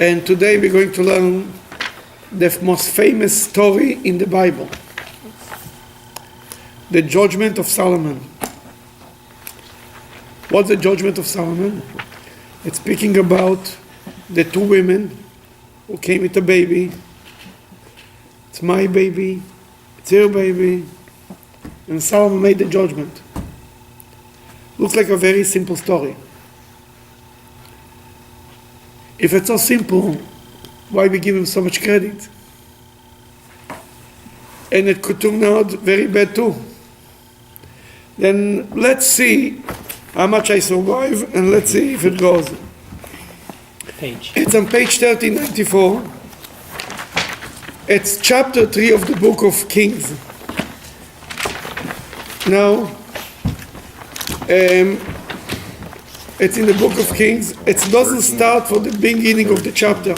And today we're going to learn the most famous story in the Bible, the Judgement of Solomon. What's the Judgement of Solomon? It's speaking about the two women who came with a baby. It's my baby, it's your baby, and Solomon made the judgment. Looks like a very simple story. If it's so simple, why we give him so much credit? And it could turn out very bad too. Then let's see how much I survive, and let's see if it goes. Page. It's on page 1394. It's chapter 3 of the book of Kings. Now, it's in the book of Kings. It doesn't start from the beginning of the chapter.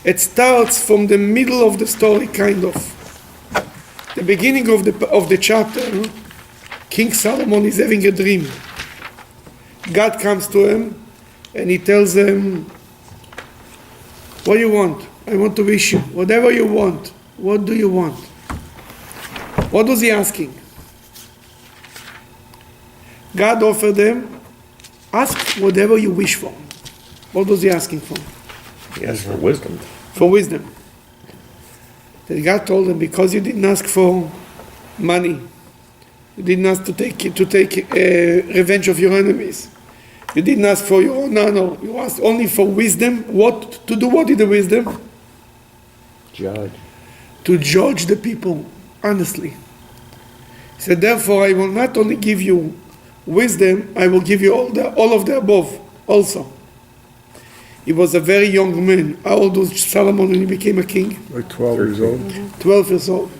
It starts from the middle of the story, kind of. The beginning of the chapter, King Solomon is having a dream. God comes to him and he tells him, what do you want? I want to wish you. Whatever you want. What do you want? What was he asking? God offered them, ask whatever you wish for. What was he asking for? He asked for wisdom. For wisdom. Then God told him, because you didn't ask for money, you didn't ask to take revenge of your enemies, you didn't ask for your own honor, you asked only for wisdom. What to do? What is the wisdom? Judge. To judge the people honestly. He said, therefore I will not only give you wisdom, I will give you all of the above also. He was a very young man. How old was Solomon when he became a king? Like 12 years old. 12 years old.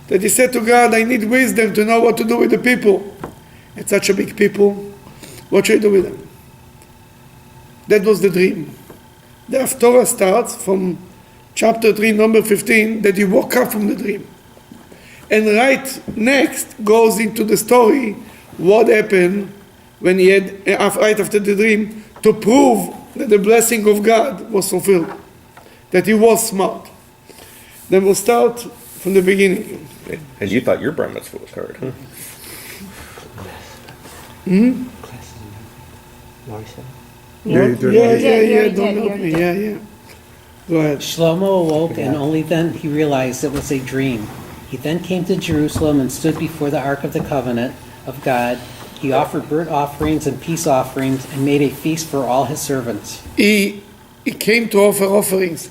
That he said to God, I need wisdom to know what to do with the people. It's such a big people. What should I do with them? That was the dream. The Haftorah starts from chapter 3, number 15, that he woke up from the dream. And right next goes into the story what happened when he had, right after the dream, to prove that the blessing of God was fulfilled, that he was smart. Then we'll start from the beginning. And you thought your bar mitzvah was hard, huh? Yeah, you did. Yeah, don't help me. Yeah. Go ahead. Shlomo awoke, and only then he realized it was a dream. He then came to Jerusalem and stood before the Ark of the Covenant of God. He offered burnt offerings and peace offerings and made a feast for all his servants. He came to offer offerings.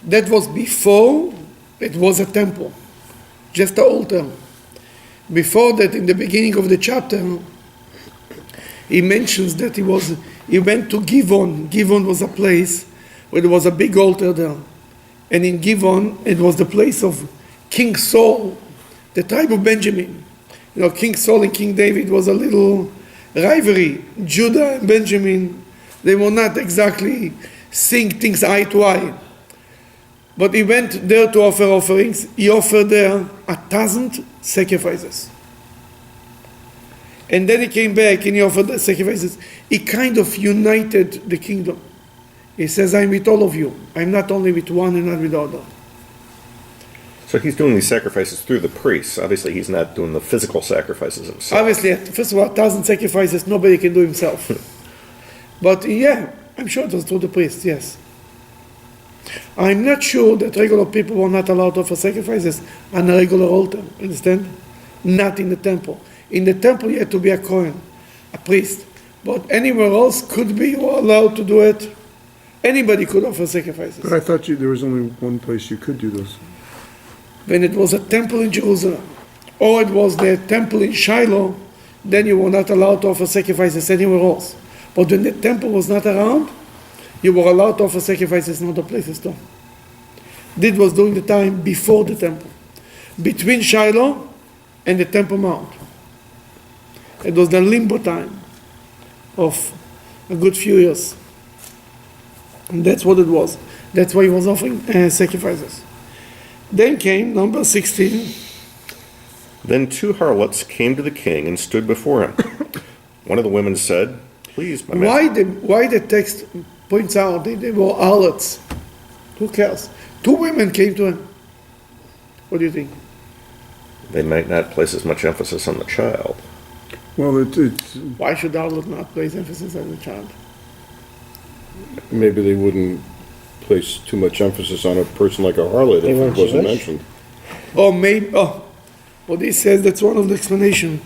That was before it was a temple, just an altar. Before that, in the beginning of the chapter, he mentions that he went to Givon. Givon was a place where there was a big altar there. And in Givon, it was the place of King Saul, the tribe of Benjamin. You know, King Saul and King David was a little rivalry. Judah and Benjamin, they were not exactly seeing things eye to eye. But he went there to offer offerings. He offered there 1,000 sacrifices. And then he came back and he offered the sacrifices. He kind of united the kingdom. He says, I'm with all of you. I'm not only with one and not with the other. So he's doing these sacrifices through the priests. Obviously, he's not doing the physical sacrifices himself. Obviously, first of all, 1,000 sacrifices, nobody can do himself. But yeah, I'm sure it was through the priests, yes. I'm not sure that regular people were not allowed to offer sacrifices on a regular altar, understand? Not in the temple. In the temple, you had to be a Kohen, a priest. But anywhere else could be, you were allowed to do it. Anybody could offer sacrifices. But I thought there was only one place you could do those. When it was a temple in Jerusalem, or it was the temple in Shiloh, then you were not allowed to offer sacrifices anywhere else. But when the temple was not around, you were allowed to offer sacrifices in other places too. This was during the time before the temple, between Shiloh and the Temple Mount. It was the limbo time of a good few years. And that's what it was. That's why he was offering sacrifices. Then came number 16. Then two harlots came to the king and stood before him. One of the women said, "Please, my master." Why the text points out they were harlots. Who cares? 2 women came to him. What do you think? They might not place as much emphasis on the child. Well, it's, Why should the harlot not place emphasis on the child? Maybe they wouldn't place too much emphasis on a person like a harlot They if it weren't wasn't Jewish? mentioned. Or maybe, what he says, that's one of the explanation.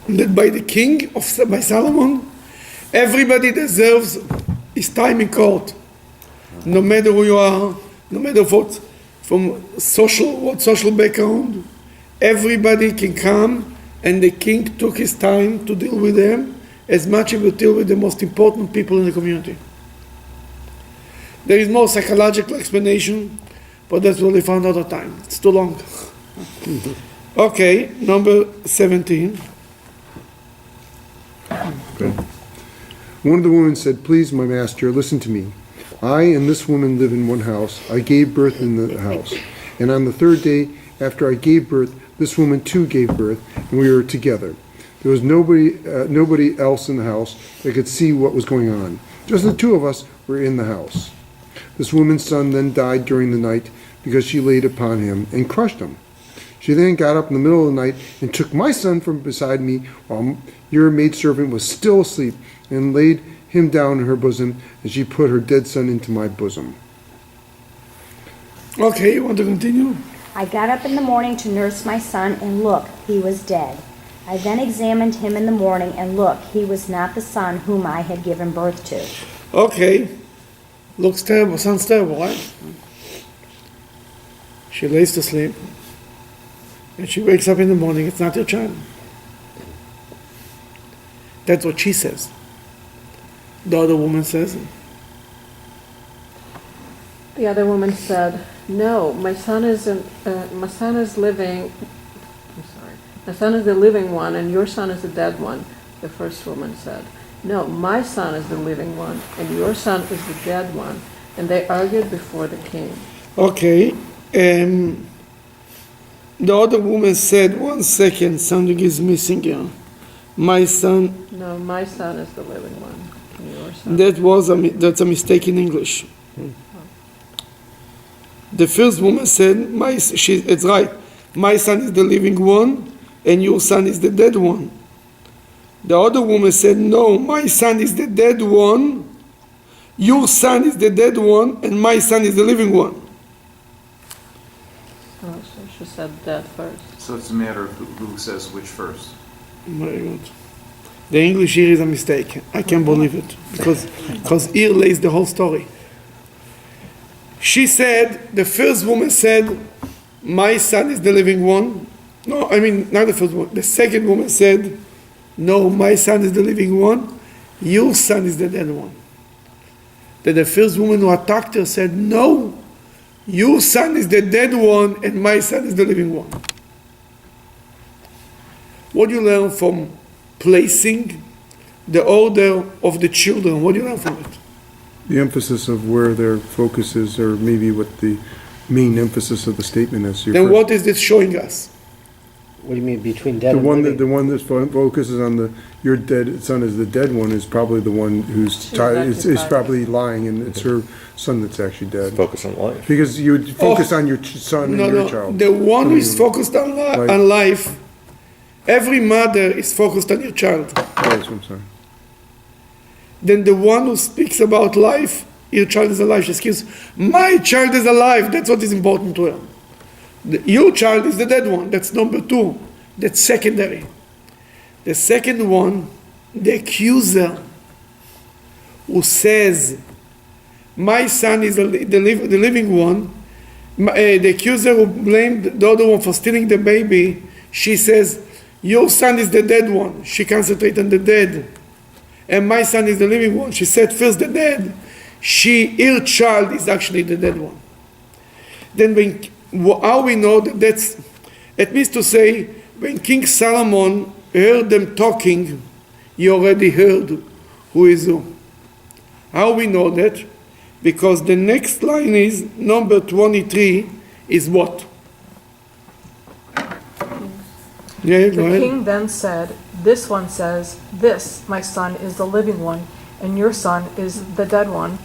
That by the king, by Solomon, everybody deserves his time in court. No matter who you are, no matter what, from social background, everybody can come, and the king took his time to deal with them as much as he would deal with the most important people in the community. There is more psychological explanation, but that's what we found out of time. It's too long. Okay, number 17. okay. One of the women said, "Please, my master, listen to me. I and this woman live in one house. I gave birth in the house. And on the 3rd day after I gave birth, this woman too gave birth, and we were together. There was nobody else in the house that could see what was going on. Just the 2 of us were in the house. This woman's son then died during the night because she laid upon him and crushed him. She then got up in the middle of the night and took my son from beside me while your maidservant was still asleep and laid him down in her bosom, and she put her dead son into my bosom." Okay, you want to continue? I got up in the morning to nurse my son, and look, he was dead. I then examined him in the morning, and look, he was not the son whom I had given birth to. Okay. Looks terrible, sounds terrible, right? She lays to sleep, and she wakes up in the morning, it's not your child. That's what she says. The other woman says, The other woman said, "No, my son is living. I'm sorry. My son is the living one, and your son is the dead one." The first woman said, "No, my son is the living one, and your son is the dead one." And they argued before the king. okay. The other woman said, 1 second, something is missing here. My son, No, my son is the living one, and your son. that's a mistake in English. The first woman said, it's right, my son is the living one, and your son is the dead one. The other woman said, no, my son is the dead one, your son is the dead one, and my son is the living one. Oh, so she said dead first. So it's a matter of who says which first. Very good. The English here is a mistake. I can't believe it, because here lays the whole story. She said, the first woman said, my son is the living one. No, I mean, not the first one. The second woman said, no, my son is the living one, your son is the dead one. Then the first woman who attacked her said, no, your son is the dead one and my son is the living one. What do you learn from placing the order of the children? What do you learn from it? The emphasis of where their focus is, or maybe what the main emphasis of the statement is. Then what is this showing us? What do you mean between dead The and one living? that focuses on your dead son is the dead one is probably the one who's is probably lying, and it's her son that's actually dead. Focus on life. Because you would focus on your son and your child. The one who is focused on life, every mother is focused on your child. That's what I'm saying. Then the one who speaks about life, your child is alive. She excuse, my child is alive. That's what is important to her. Your child is the dead one. That's number 2. That's secondary. The second one, the accuser, who says, my son is the living one. The accuser who blamed the other one for stealing the baby, she says, your son is the dead one. She concentrates on the dead. And my son is the living one. She said first the dead. Her child is actually the dead one. Then how we know that it means to say, when King Solomon heard them talking, he already heard who is who. How we know that? Because the next line is, number 23, is what? Yeah, go The ahead. king then said, "This one says, this, my son, is the living one, and your son is the dead one.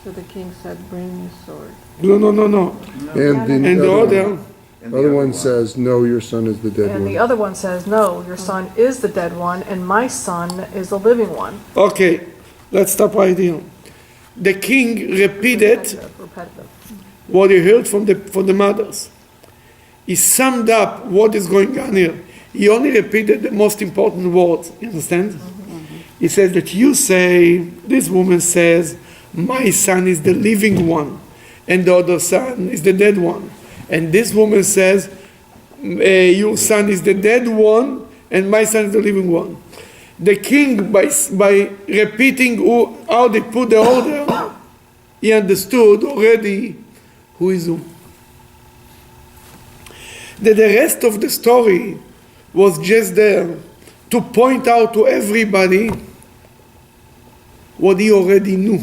So the king said, bring your sword. No. And And the other, And the other one says, no, your son is the dead And the one. other one says, no, your son is the dead one, and my son is the living one. okay, let's stop right here. The king repeated Repetitive. what he heard from the mothers. He summed up what is going on here. He only repeated the most important words, you understand? He says that you say, this woman says, my son is the living one, and the other son is the dead one. And this woman says, your son is the dead one, and my son is the living one. The king, by repeating how they put the order, he understood already who is who. That the rest of the story was just there to point out to everybody what he already knew.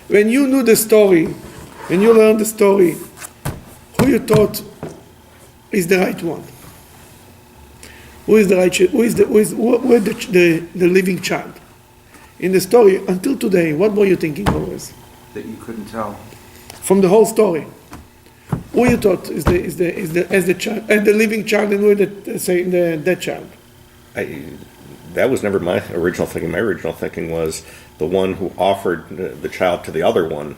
When you knew the story, when you learned the story, who you thought is the right one? Who is the right? Who is the living child? In the story until today, what were you thinking always? That you couldn't tell. From the whole story, who you thought is the child, and the living child, and who the dead child? That was never my original thinking. My original thinking was the one who offered the child to the other one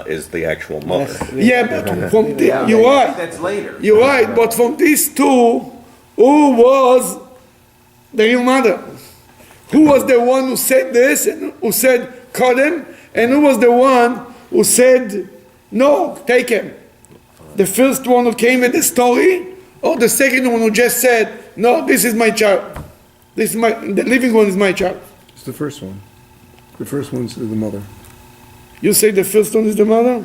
is the actual mother. Yeah, but from you're right. That's later. You're right, but from these two, who was the real mother? Who was the one who said this and who said cut him, and who was the one who said no, take him? The first one who came with the story, or the second one who just said no, this is my child. The living one is my child. It's the first one. The first one's the mother. You say the first one is the mother?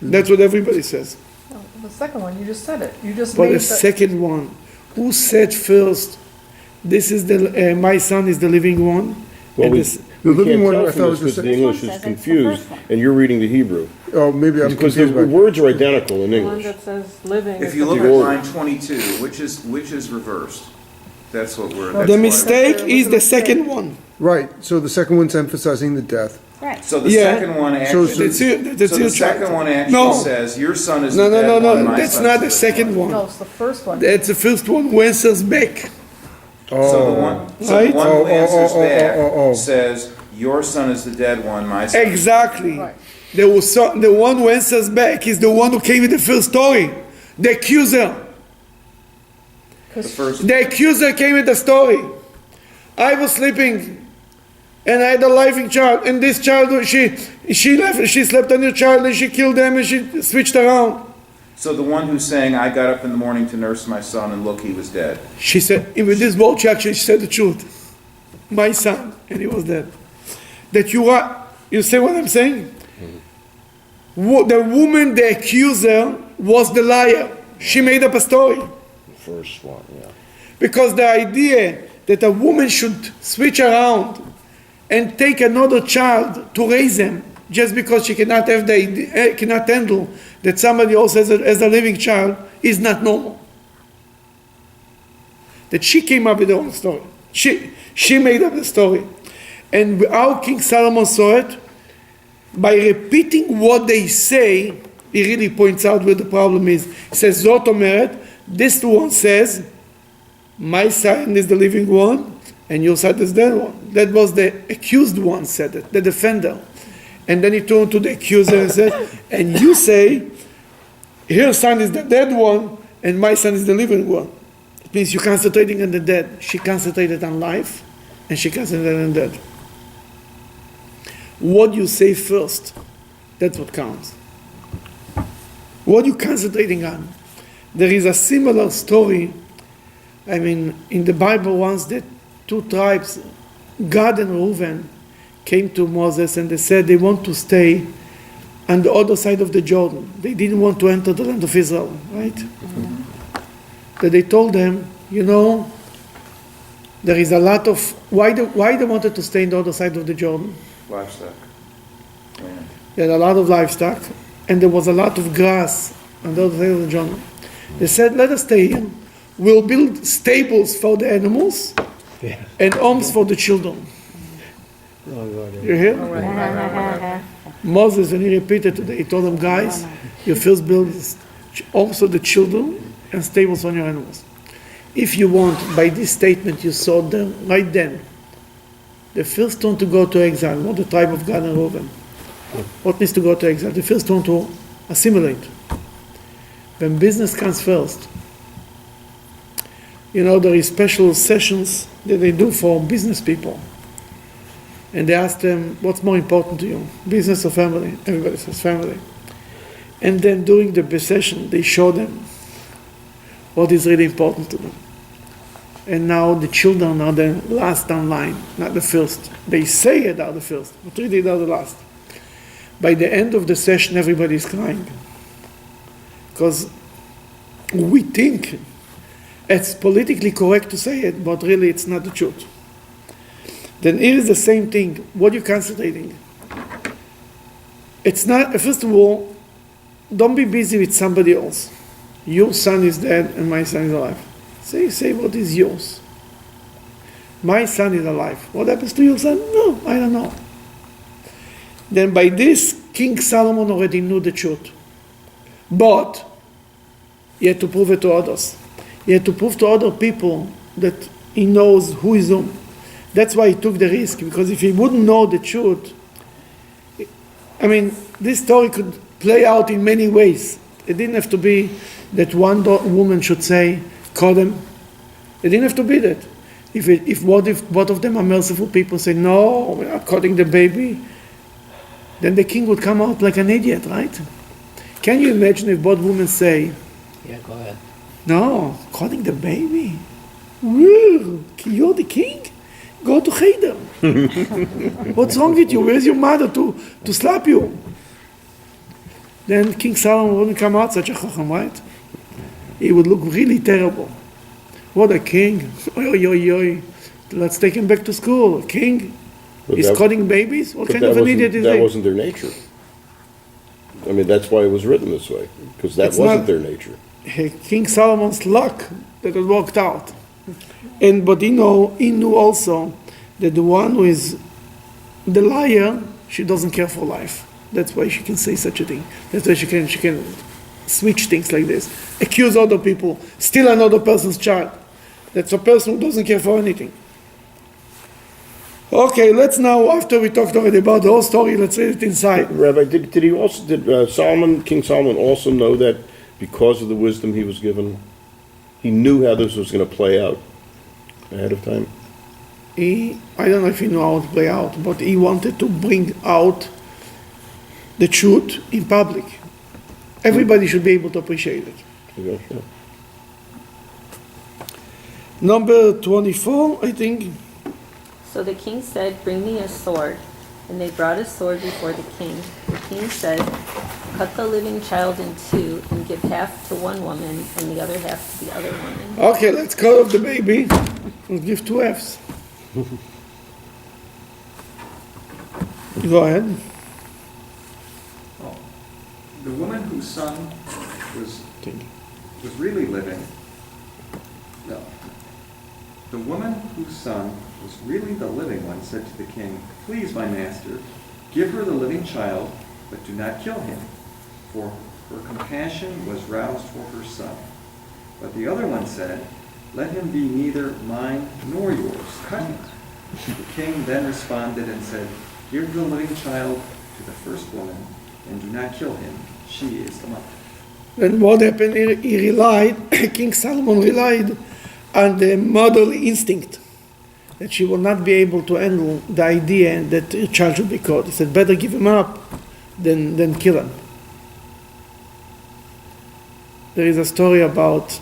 That's what everybody says. No, the second one, you just said it. You just But made the second one, who said first, this is my son is the living one? Well, And we this- The we living can't one, tell I from thought this was the because the English This one is says it's the confused, first one. and you're reading the Hebrew. Oh, maybe I'm Because the confused by. words are identical in The one English. that says living If is you the look first at order. line 22, which is reversed? That's what we're. that's The why- mistake is the second one. Right, so the second one's emphasizing the death. Right. So the Yeah. second one So actually. That's it, that's So the your child. second one actually No. says, your son is No, the dead one, my that's son not is the living second one. No, it's the first one. That's the first one who answers back. So the one Right? who Oh, answers oh, back says, your son is the dead one, my son. Exactly. Right. The one who answers back is the one who came with the first story. The accuser. The first. The accuser came with the story. I was sleeping, and I had a living child, and this child, she slept on your child, and she killed them, and she switched around. So the one who's saying, I got up in the morning to nurse my son, and look, he was dead. She said, with this word, she said the truth. My son, and he was dead. That you say what I'm saying? The woman, the accuser, was the liar. She made up a story. First one, yeah. Because the idea that a woman should switch around and take another child to raise him just because she cannot handle that somebody else has a living child is not normal. That she came up with her own story. She made up the story. And how King Solomon saw it, by repeating what they say, he really points out where the problem is. He says, Zot omeret, this one says, my son is the living one, and your son is the dead one. That was the accused one said it, the defender. And then he turned to the accuser and said, and you say, your son is the dead one, and my son is the living one. It means you're concentrating on the dead. She concentrated on life, and she concentrated on death. What you say first, that's what counts. What you're concentrating on. There is a similar story, in the Bible once that two tribes, Gad and Reuben, came to Moses and they said they want to stay on the other side of the Jordan. They didn't want to enter the land of Israel, right? Mm-hmm. That they told them, there is a lot of, why they wanted to stay on the other side of the Jordan? Livestock. Land. They had a lot of livestock, and there was a lot of grass on the other side of the Jordan. They said, let us stay here. We'll build stables for the animals and homes for the children. You hear? Moses, when he repeated today, he told them, guys, your first build is also the children and stables on your animals. If you want, by this statement you saw them right then, the first one to go to exile, not the tribe of Gad and Reuben. What needs to go to exile? The first one to assimilate. When business comes first, there are special sessions that they do for business people. And they ask them, what's more important to you, business or family? Everybody says family. And then during the session, they show them what is really important to them. And now the children are the last online, not the first. They say it are the first, but really they are the last. By the end of the session, everybody is crying. Because we think it's politically correct to say it, but really it's not the truth. Then here is the same thing. What are you concentrating? It's not, first of all, don't be busy with somebody else. Your son is dead and my son is alive. Say what is yours. My son is alive. What happens to your son? No, I don't know. Then by this, King Solomon already knew the truth. But he had to prove it to others. He had to prove to other people that he knows who is whom. That's why he took the risk, because if he wouldn't know the truth, this story could play out in many ways. It didn't have to be that one woman should say, call them. It didn't have to be that. If both of them are merciful people, say, no, we're not cutting the baby, then the king would come out like an idiot, right? Can you imagine if both women say, Yeah, go ahead. no, cutting the baby? Woo, you're the king? Go to Cheder. What's wrong with you? Where's your mother to slap you? Then King Solomon wouldn't come out such a chacham, right? He would look really terrible. What a king. Oy, oy, oy. Let's take him back to school. King? He's cutting babies? What kind of an idiot is that? That wasn't their nature. That's why it was written this way, because that wasn't their nature. King Solomon's luck that it worked out. But he knew also that the one who is the liar, she doesn't care for life. That's why she can say such a thing. That's why she can switch things like this. Accuse other people, steal another person's child. That's a person who doesn't care for anything. Okay, let's now, after we talked already about the whole story, let's read it inside. Rabbi, did King Solomon also know that because of the wisdom he was given, he knew how this was going to play out ahead of time? I don't know if he knew how to play out, but he wanted to bring out the truth in public. Everybody should be able to appreciate it. Yeah, sure. Number 24, I think. So the king said, bring me a sword. And they brought a sword before the king. The king said, cut the living child in two and give half to one woman and the other half to the other woman. Okay, let's cut off the baby and give 2 halves. Go ahead. The woman whose son was really living, no. The woman whose son was really the living one said to the king, please, my master, give her the living child, but do not kill him, for her compassion was roused for her son. But the other one said, let him be neither mine nor yours, cut him. The king then responded and said, give the living child to the first woman, and do not kill him. She is the mother. Then what happened? He relied, King Solomon relied on the motherly instinct that she will not be able to handle the idea that her child should be caught. He said, better give him up than kill him. There is a story about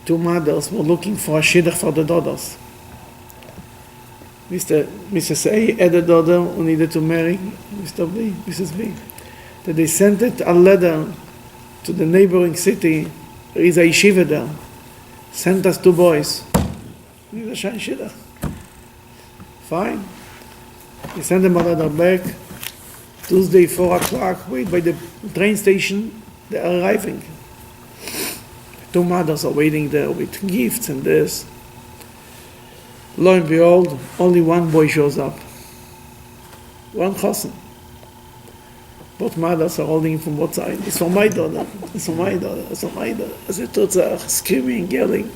2 mothers who were looking for a shidduch for the daughters. Mrs. A had a daughter who needed to marry Mr. B, Mrs. B. That they sent it a letter to the neighboring city. There is a yeshiva there. Sent us 2 boys. Need a shidduch. Fine. They sent them a letter back. Tuesday, 4 o'clock. Wait by the train station. They are arriving. 2 mothers are waiting there with gifts and this. Lo and behold, only 1 boy shows up. one chassan. Both mothers are holding him from both sides. It's for my daughter. It's for my daughter. It's for my daughter. As a totzach, screaming, yelling.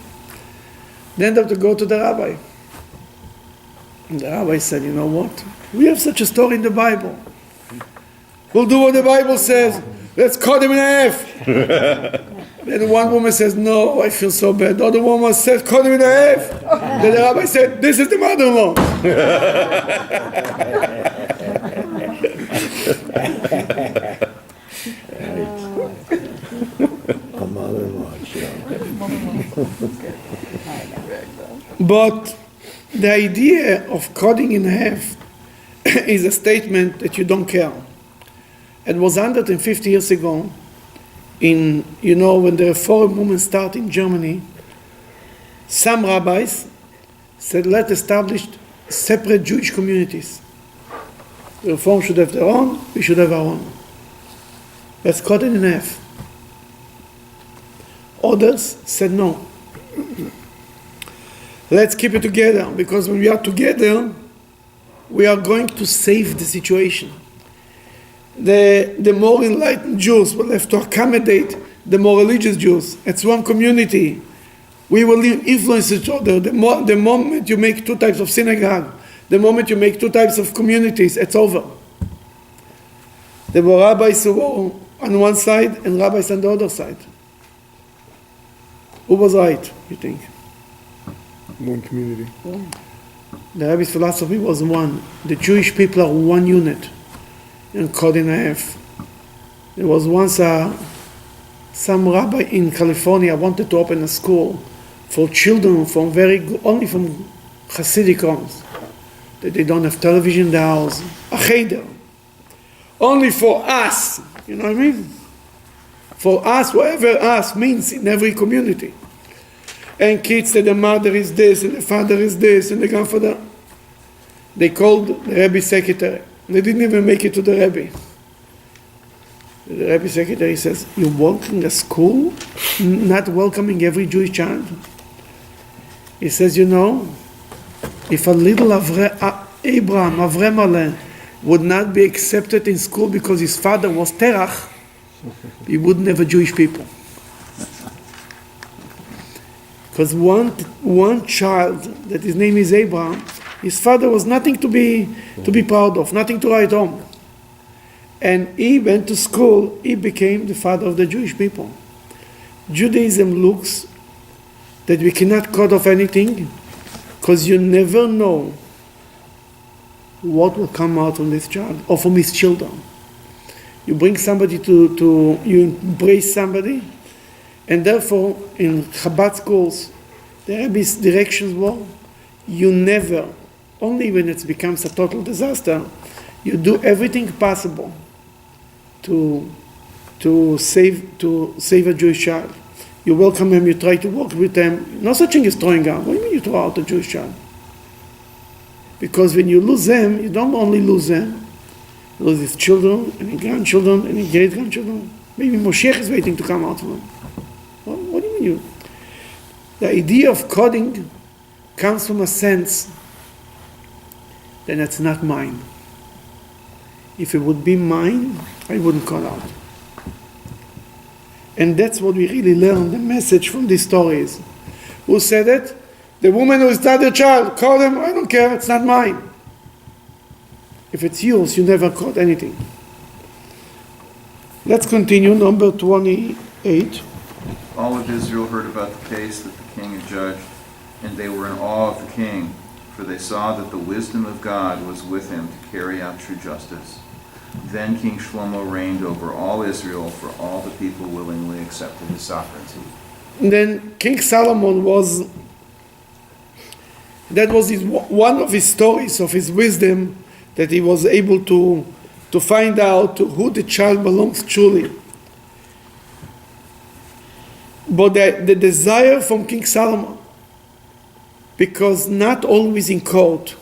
Then they have to go to the rabbi. And the rabbi said, you know what? We have such a story in the Bible. We'll do what the Bible says. Let's cut him in half. Then one woman says, no, I feel so bad. The other woman says, cut him in half. Then the rabbi said, this is the mother-in-law. But the idea of cutting in half is a statement that you don't care. It was 150 years ago, when the Reform movement started in Germany, some rabbis said, let's establish separate Jewish communities. The Reform should have their own, we should have our own. Let's cut it in half. Others said no. Let's keep it together, because when we are together, we are going to save the situation. The more enlightened Jews will have to accommodate the more religious Jews. It's one community. We will influence each other. The moment you make two types of synagogue, the moment you make two types of communities, it's over. There were rabbis who were on one side and rabbis on the other side. Who was right, you think? One community. The rabbi's philosophy was one. The Jewish people are one unit and cut in half. There was once some rabbi in California wanted to open a school for children from only from Hasidic homes. That they don't have television in the house. A cheder. Only for us. You know what I mean? For us, whatever us means in every community. And kids that the mother is this, and the father is this, and the grandfather. They called the Rebbe's secretary. They didn't even make it to the Rebbe. The Rebbe's secretary says, you're working a school, not welcoming every Jewish child? He says, if a little Abraham, Avrem, would not be accepted in school because his father was Terach, he wouldn't have a Jewish people. Because one child, that his name is Abraham, his father was nothing to be proud of, nothing to write home. And he went to school, he became the father of the Jewish people. Judaism looks that we cannot cut off anything, because you never know what will come out from this child, or from his children. You bring somebody you embrace somebody, and therefore, in Chabad schools, the Rebbe's directions were, you never, only when it becomes a total disaster, you do everything possible to save a Jewish child. You welcome him, you try to work with them. No such thing as throwing out. What do you mean you throw out a Jewish child? Because when you lose them, you don't only lose them, you lose his children, and his grandchildren, and his great-grandchildren. Maybe Moshiach is waiting to come out from them. What do you mean The idea of cutting comes from a sense that it's not mine. If it would be mine, I wouldn't cut out. And that's what we really learn, the message from these stories. Who said it? The woman who is not a child, call them, I don't care, it's not mine. If it's yours, you never caught anything. Let's continue, number 28. All of Israel heard about the case that the king had judged, and they were in awe of the king, for they saw that the wisdom of God was with him to carry out true justice. Then King Shlomo reigned over all Israel, for all the people willingly accepted his sovereignty. And then King Solomon was one of his stories of his wisdom, that he was able to find out who the child belongs truly. But the desire from King Solomon, because not always in court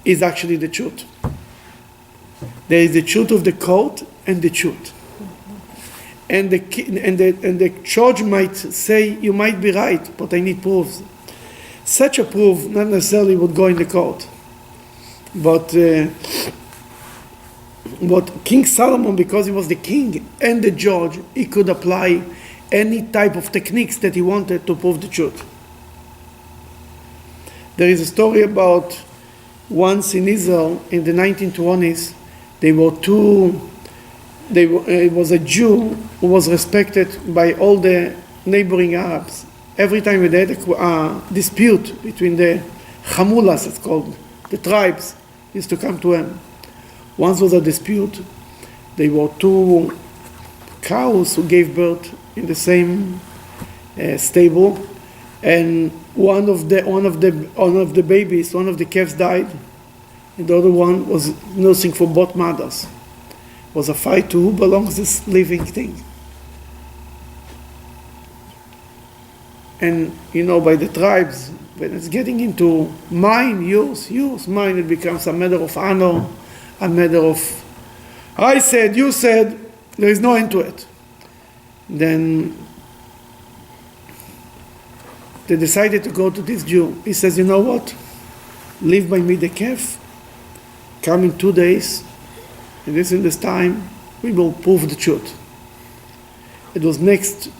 is actually the truth. There is the truth of the court and the truth. And the judge might say, you might be right, but I need proofs. Such a proof not necessarily would go in the court. But King Solomon, because he was the king and the judge, he could apply any type of techniques that he wanted to prove the truth. There is a story about once in Israel in the 1920s, it was a Jew who was respected by all the neighboring Arabs. Every time they had a dispute between the Hamulas, it's called, the tribes, used to come to him. Once was a dispute. There were two cows who gave birth in the same stable, and one of the babies, one of the calves died, and the other one was nursing for both mothers. It was a fight to who belongs this living thing. And by the tribes, when it's getting into mine, yours, mine, it becomes a matter of honor, a matter of I said, you said, there is no end to it. Then they decided to go to this Jew. He says, you know what? Leave by me the calf. Come in 2 days, and in this time, we will prove the truth. It was next.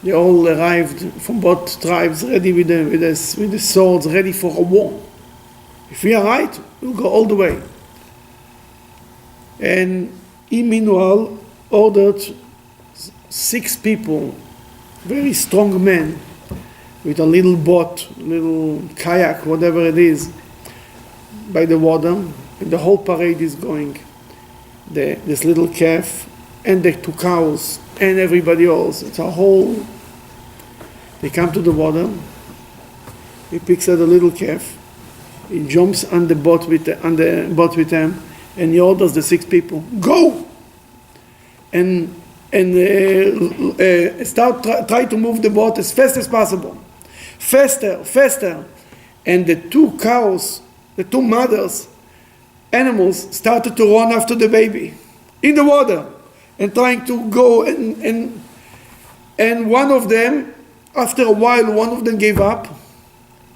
They all arrived from both tribes, ready with the swords, ready for a war. If we are right, we'll go all the way. And he, meanwhile, ordered 6 people, very strong men, with a little boat, little kayak, whatever it is, by the water, and the whole parade is going. This little calf, and the 2 cows, and everybody else. It's a whole. They come to the water. He picks up the little calf. He jumps on the boat with them, and he orders the 6 people, go, and try to move the boat as fast as possible, faster. And the 2 cows, the 2 mothers, animals started to run after the baby in the water and trying to go, and one of them, after a while, one of them gave up,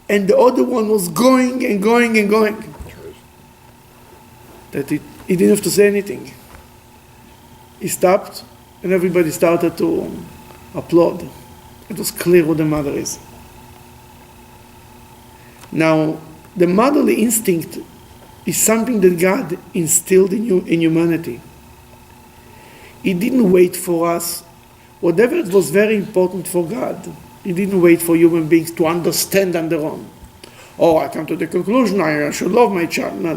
and the other one was going. That he didn't have to say anything. He stopped, and everybody started to applaud. It was clear who the mother is. Now, the motherly instinct is something that God instilled in humanity. He didn't wait for us. Whatever it was very important for God, He didn't wait for human beings to understand on their own. Oh, I come to the conclusion, I should love my child. No.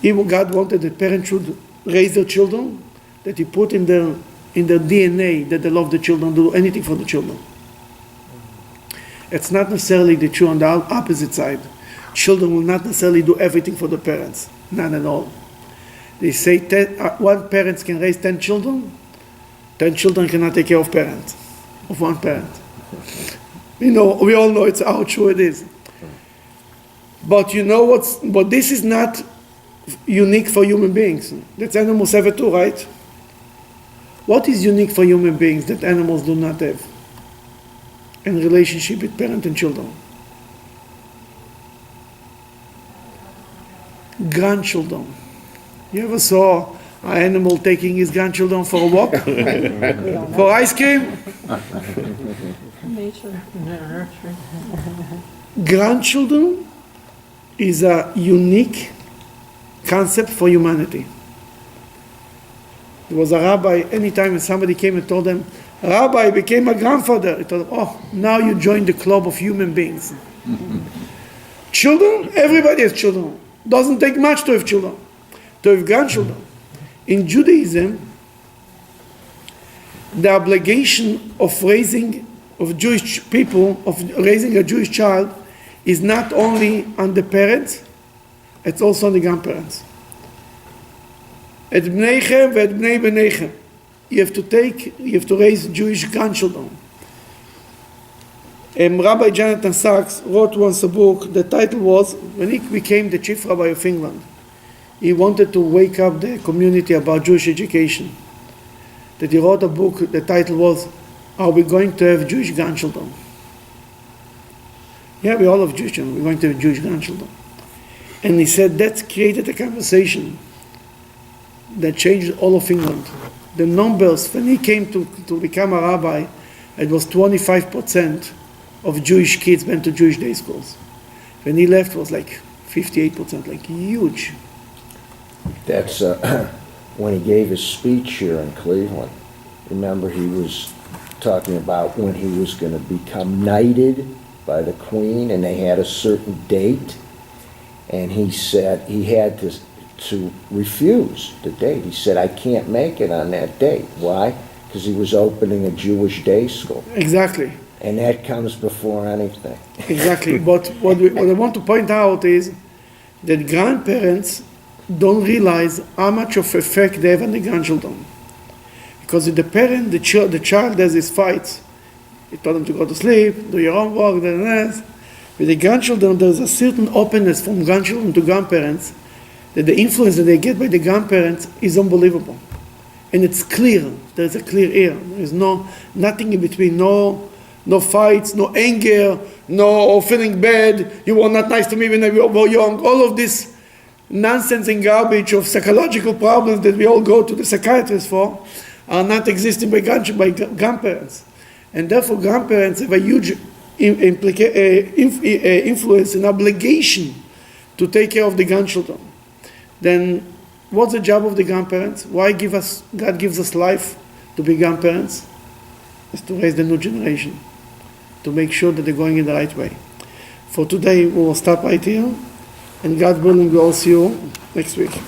Even God wanted that parents should raise their children, that He put in their DNA that they love the children, do anything for the children. It's not necessarily the true on the opposite side. Children will not necessarily do everything for the parents. Not at all. They say one parent can raise 10 children. 10 children cannot take care of one parent. We all know it's how true it is. But but this is not unique for human beings. That's animals have it too, right? What is unique for human beings that animals do not have in relationship with parent and children? Grandchildren. You ever saw an animal taking his grandchildren for a walk? For ice cream? Nature. Grandchildren is a unique concept for humanity. There was a rabbi, anytime when somebody came and told them, Rabbi became a grandfather, he told them, oh, now you join the club of human beings. Children, everybody has children. Doesn't take much to have children, to have grandchildren. In Judaism, the obligation of raising a Jewish child is not only on the parents, it's also on the grandparents. Et bneichem ve'et bnei bneichem. You have to raise Jewish grandchildren. Rabbi Jonathan Sachs wrote once a book. The title was, when he became the chief rabbi of England, he wanted to wake up the community about Jewish education. That he wrote a book, the title was, Are we going to have Jewish grandchildren? Yeah, we all have Jewish children. We're going to have Jewish grandchildren. And he said that created a conversation that changed all of England. The numbers, when he came to become a rabbi, it was 25% of Jewish kids went to Jewish day schools. When he left, it was like 58%, like huge. That's when he gave his speech here in Cleveland. Remember, he was talking about when he was going to become knighted by the Queen, and they had a certain date, and he said he had to refuse the date. He said, I can't make it on that date. Why? Because he was opening a Jewish day school. Exactly. And that comes before anything. Exactly. But what I want to point out is that grandparents don't realize how much of effect they have on the grandchildren. Because if the parent, the child has his fights, you tell them to go to sleep, do your homework, this. With the grandchildren, there's a certain openness from grandchildren to grandparents that the influence that they get by the grandparents is unbelievable. And it's clear. There's a clear air. There is nothing in between. No fights, no anger, no feeling bad. You were not nice to me when I was young. All of this nonsense and garbage of psychological problems that we all go to the psychiatrist for are not existing by grandparents. And therefore, grandparents have a huge influence and obligation to take care of the grandchildren. Then what's the job of the grandparents? Why God gives us life to be grandparents? Is to raise the new generation, to make sure that they're going in the right way. For today, we will stop right here, and God willing, we will see you next week.